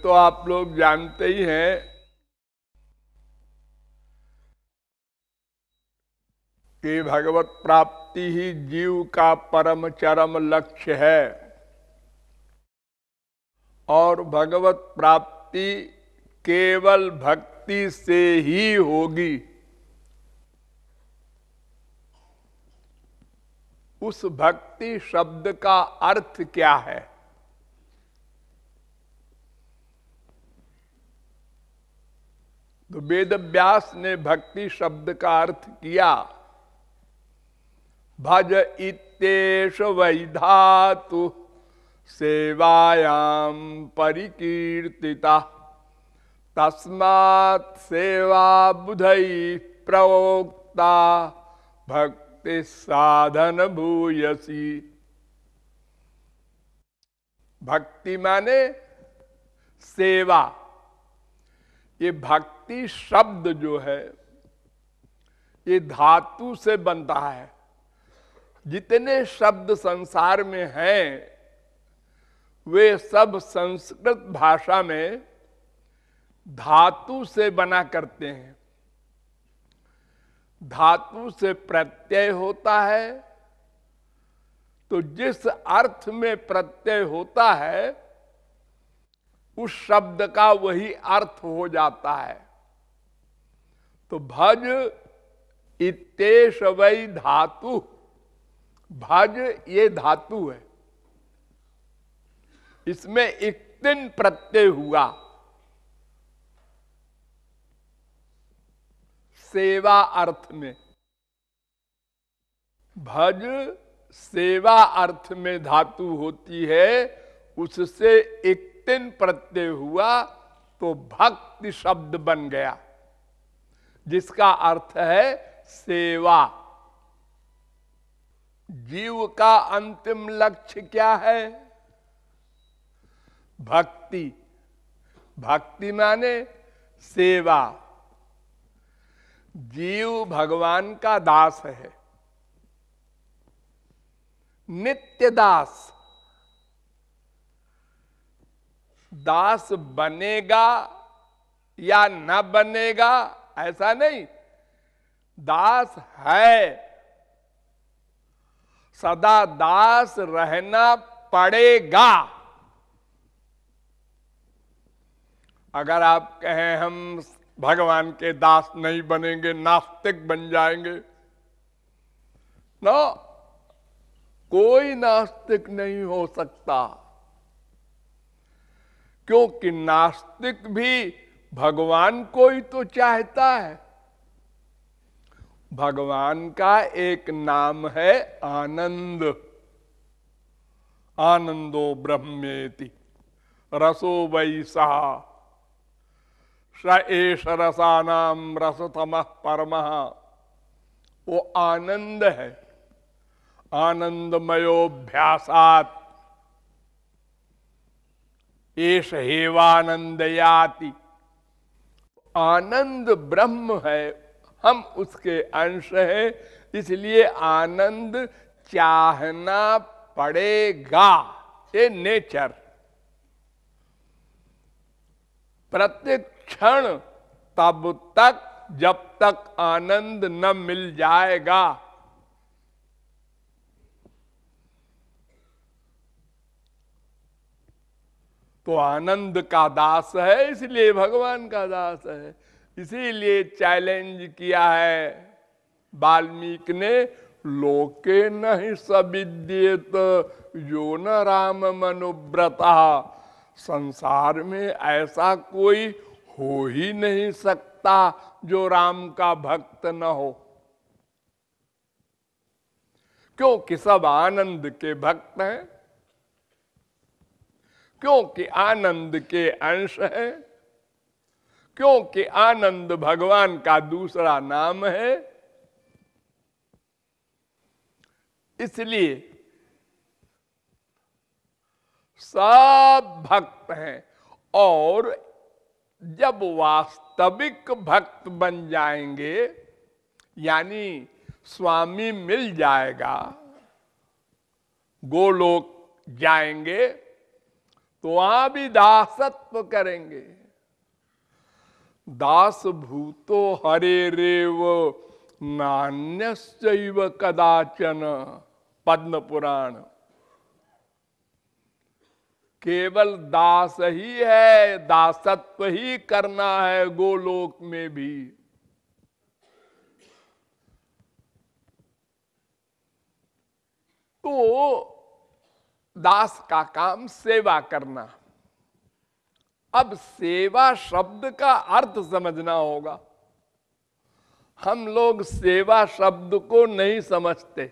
तो आप लोग जानते ही हैं कि भगवत प्राप्ति ही जीव का परम चरम लक्ष्य है और भगवत प्राप्ति केवल भक्ति से ही होगी। उस भक्ति शब्द का अर्थ क्या है? तो वेद व्यास ने भक्ति शब्द का अर्थ किया, भज इत्येष वै धातु सेवायां परिकीर्तिता तस्मात् सेवा बुधै प्रोक्ता भक्ति साधन भूयसी। भक्ति माने सेवा। ये भक्ति शब्द जो है ये धातु से बनता है। जितने शब्द संसार में हैं वे सब संस्कृत भाषा में धातु से बना करते हैं। धातु से प्रत्यय होता है, तो जिस अर्थ में प्रत्यय होता है उस शब्द का वही अर्थ हो जाता है। तो भज इत्येष वै धातु, भज ये धातु है, इसमें इक्तिन प्रत्यय हुआ। सेवा अर्थ में, भज सेवा अर्थ में धातु होती है, उससे इक्तिन प्रत्यय हुआ तो भक्ति शब्द बन गया, जिसका अर्थ है सेवा। जीव का अंतिम लक्ष्य क्या है? भक्ति। भक्ति माने सेवा। जीव भगवान का दास है, नित्य दास। दास बनेगा या न बनेगा ऐसा नहीं, दास है, सदा दास रहना पड़ेगा। अगर आप कहें हम भगवान के दास नहीं बनेंगे, नास्तिक बन जाएंगे, ना, कोई नास्तिक नहीं हो सकता, क्योंकि नास्तिक भी भगवान को ही तो चाहता है। भगवान का एक नाम है आनंद। आनंदो ब्रह्मेति रसो वै सः स एष रसानां रसतमः परमः। वो आनंद है। आनंदमयोभ्यासात् एष हेवानंदयाति। आनंद ब्रह्म है, हम उसके अंश हैं, इसलिए आनंद चाहना पड़ेगा। ये नेचर। प्रत्येक क्षण तब तक जब तक आनंद न मिल जाएगा। तो आनंद का दास है, इसलिए भगवान का दास है। इसीलिए चैलेंज किया है वाल्मीकि ने, लोके नहि सविद्येत यो न राम मनुव्रता। संसार में ऐसा कोई हो ही नहीं सकता जो राम का भक्त न हो, क्योंकि सब आनंद के भक्त हैं, क्योंकि आनंद के अंश है, क्योंकि आनंद भगवान का दूसरा नाम है। इसलिए सब भक्त हैं, और जब वास्तविक भक्त बन जाएंगे, यानी स्वामी मिल जाएगा, गोलोक जाएंगे, तो वहां भी दासत्व करेंगे। दास भूतो हरेरेव नान्यश्चैव कदाचन, पद्म पुराण। केवल दास ही है, दासत्व ही करना है गोलोक में भी। तो दास का काम सेवा करना। अब सेवा शब्द का अर्थ समझना होगा। हम लोग सेवा शब्द को नहीं समझते।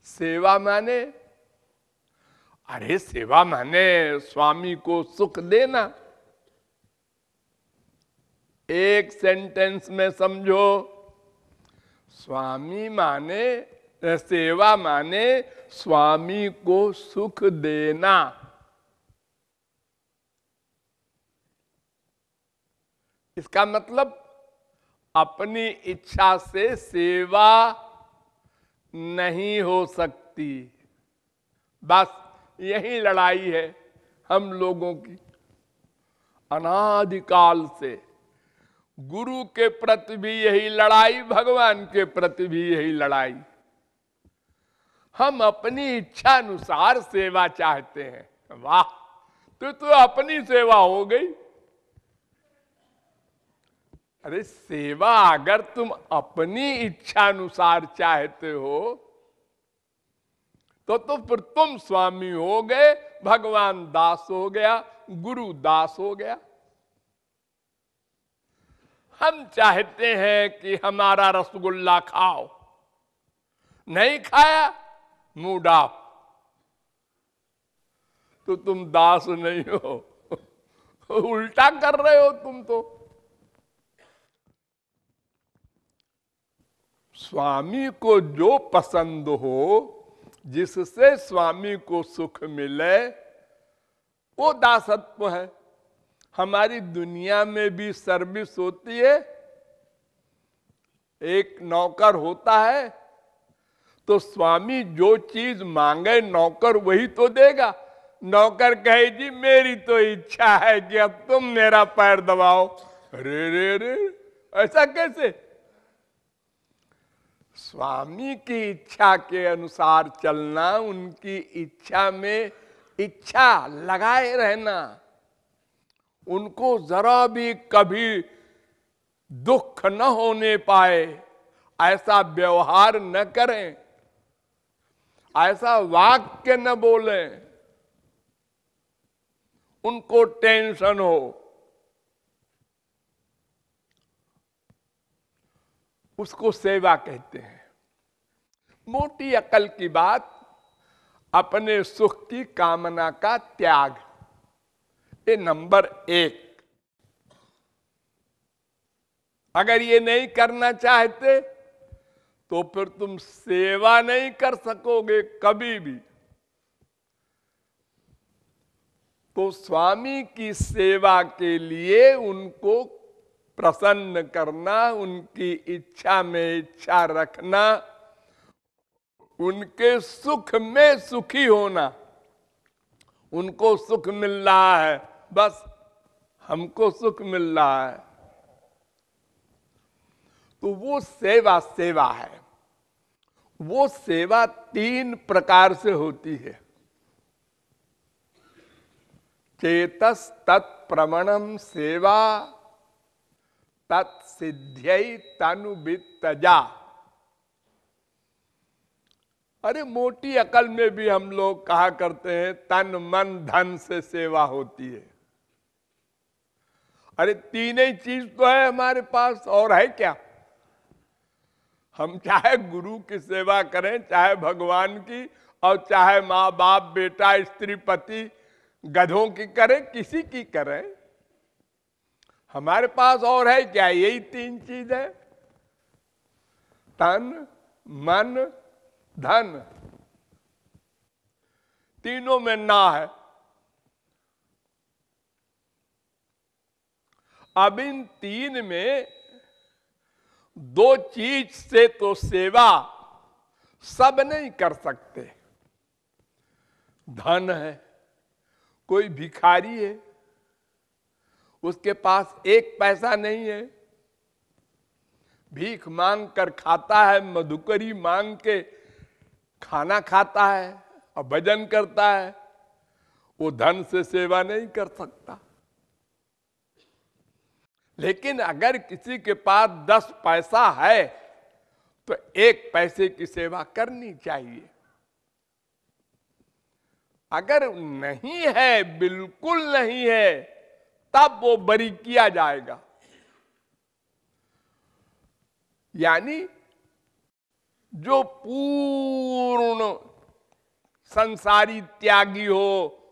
सेवा माने, अरे सेवा माने स्वामी को सुख देना। एक सेंटेंस में समझो, स्वामी माने, सेवा माने स्वामी को सुख देना। इसका मतलब अपनी इच्छा से सेवा नहीं हो सकती। बस यही लड़ाई है हम लोगों की अनादिकाल से। गुरु के प्रति भी यही लड़ाई, भगवान के प्रति भी यही लड़ाई। हम अपनी इच्छा अनुसार सेवा चाहते हैं। वाह, तो अपनी सेवा हो गई। अरे सेवा अगर तुम अपनी इच्छा अनुसार चाहते हो तो फिर तुम स्वामी हो गए, भगवान दास हो गया, गुरु दास हो गया। हम चाहते हैं कि हमारा रसगुल्ला खाओ, नहीं खाया मूड ऑफ, तो तुम दास नहीं हो, उल्टा कर रहे हो तुम। तो स्वामी को जो पसंद हो, जिससे स्वामी को सुख मिले, वो दासत्व है। हमारी दुनिया में भी सर्विस होती है। एक नौकर होता है तो स्वामी जो चीज मांगे नौकर वही तो देगा। नौकर कहे जी मेरी तो इच्छा है कि अब तुम मेरा पैर दबाओ। रे रे रे, ऐसा कैसे? स्वामी की इच्छा के अनुसार चलना, उनकी इच्छा में इच्छा लगाए रहना, उनको जरा भी कभी दुख न होने पाए ऐसा व्यवहार न करें, ऐसा वाक्य न बोलें, उनको टेंशन हो, उसको सेवा कहते हैं। मोटी अकल की बात, अपने सुख की कामना का त्याग, ये नंबर 1। अगर ये नहीं करना चाहते तो फिर तुम सेवा नहीं कर सकोगे कभी भी। तो स्वामी की सेवा के लिए उनको प्रसन्न करना, उनकी इच्छा में इच्छा रखना, उनके सुख में सुखी होना। उनको सुख मिल रहा है, बस हमको सुख मिल रहा है, तो वो सेवा सेवा है। वो सेवा 3 प्रकार से होती है। चेतस तत्प्रमणम सेवा तत्सिद्ध्यै तनुवित्तजा। अरे मोटी अकल में भी हम लोग कहा करते हैं तन मन धन से सेवा होती है। अरे 3 ही चीज तो है हमारे पास, और है क्या? हम चाहे गुरु की सेवा करें, चाहे भगवान की, और चाहे माँ बाप बेटा स्त्री पति गधों की करें, किसी की करें, हमारे पास और है क्या? यही 3 चीज है, तन मन धन। तीनों में ना है। अब इन 3 में 2 चीज से तो सेवा सब नहीं कर सकते। धन है, कोई भिखारी है, उसके पास एक पैसा नहीं है, भीख मांग कर खाता है, मधुकरी मांग के खाना खाता है और भजन करता है, वो धन से सेवा नहीं कर सकता। लेकिन अगर किसी के पास 10 पैसा है तो 1 पैसे की सेवा करनी चाहिए। अगर नहीं है, बिल्कुल नहीं है, तब वो बरी किया जाएगा। यानी जो पूर्ण संसारी त्यागी हो,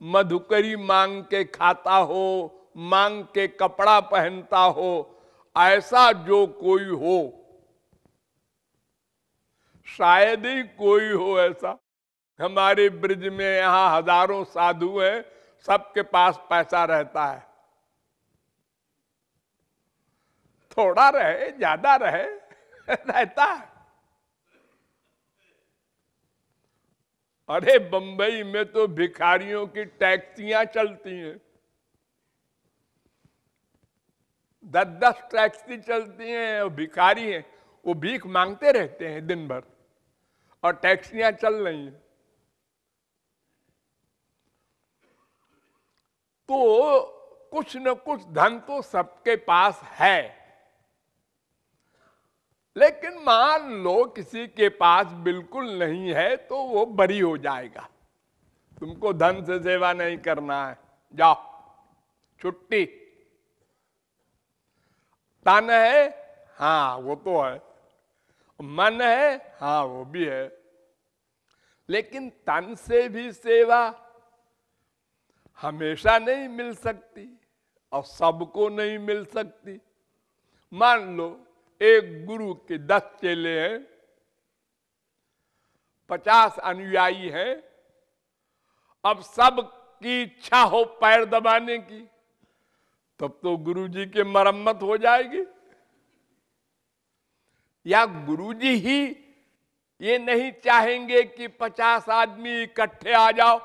मधुकरी मांग के खाता हो, मांग के कपड़ा पहनता हो, ऐसा जो कोई हो, शायद ही कोई हो ऐसा। हमारे ब्रिज में यहां हजारों साधु हैं, सबके पास पैसा रहता है, थोड़ा रहे ज्यादा रहे रहता है। अरे बंबई में तो भिखारियों की टैक्सियां चलती हैं, 10-10 टैक्सी चलती हैं और भिखारी हैं, वो भीख मांगते रहते हैं दिन भर और टैक्सियां चल रही हैं। तो कुछ न कुछ धन तो सबके पास है, लेकिन मान लो किसी के पास बिल्कुल नहीं है तो वो बरी हो जाएगा। तुमको धन से सेवा नहीं करना है, जाओ छुट्टी। तन है, हाँ वो तो है, मन है, हाँ वो भी है, लेकिन तन से भी सेवा हमेशा नहीं मिल सकती और सबको नहीं मिल सकती। मान लो एक गुरु के 10 चेले हैं, 50 अनुयायी हैं, अब सब की इच्छा हो पैर दबाने की, तब तो गुरु जी की मरम्मत हो जाएगी। या गुरु जी ही ये नहीं चाहेंगे कि 50 आदमी इकट्ठे आ जाओ,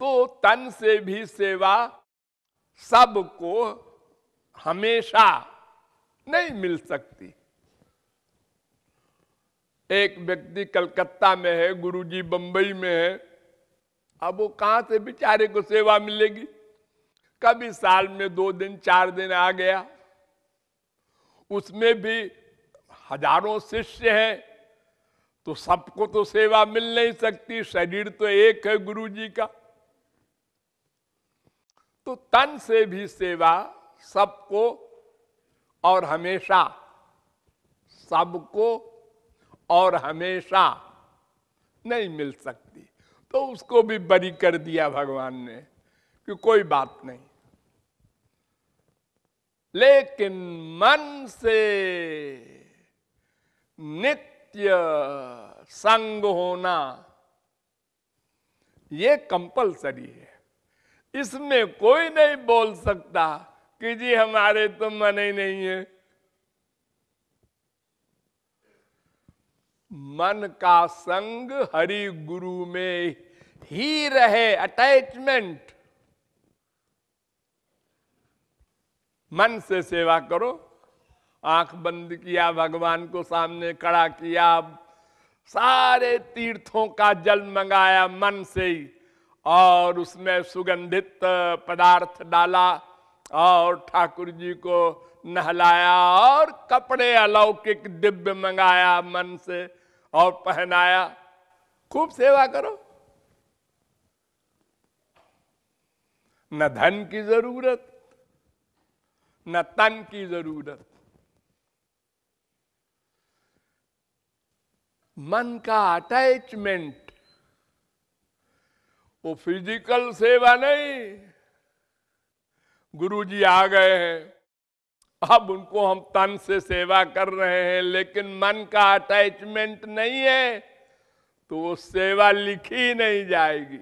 तो तन से भी सेवा सबको हमेशा नहीं मिल सकती। एक व्यक्ति कलकत्ता में है, गुरुजी बंबई में है, अब वो कहां से बेचारे को सेवा मिलेगी? कभी साल में 2 दिन 4 दिन आ गया, उसमें भी हजारों शिष्य हैं, तो सबको तो सेवा मिल नहीं सकती, शरीर तो एक है गुरुजी का। तो तन से भी सेवा सबको और हमेशा, सबको और हमेशा नहीं मिल सकती, तो उसको भी बरी कर दिया भगवान ने कि कोई बात नहीं। लेकिन मन से नित्य संग होना ये कंपलसरी है। इसमें कोई नहीं बोल सकता कि जी हमारे तो मन ही नहीं है। मन का संग हरि गुरु में ही रहे, अटैचमेंट। मन से सेवा करो, आंख बंद किया, भगवान को सामने खड़ा किया, सारे तीर्थों का जल मंगाया मन से ही, और उसमें सुगंधित पदार्थ डाला और ठाकुर जी को नहलाया और कपड़े अलौकिक दिव्य मंगाया मन से और पहनाया। खूब सेवा करो, न धन की जरूरत न तन की जरूरत। मन का अटैचमेंट, वो फिजिकल सेवा नहीं। गुरुजी आ गए हैं, अब उनको हम तन से सेवा कर रहे हैं, लेकिन मन का अटैचमेंट नहीं है, तो वो सेवा लिखी नहीं जाएगी।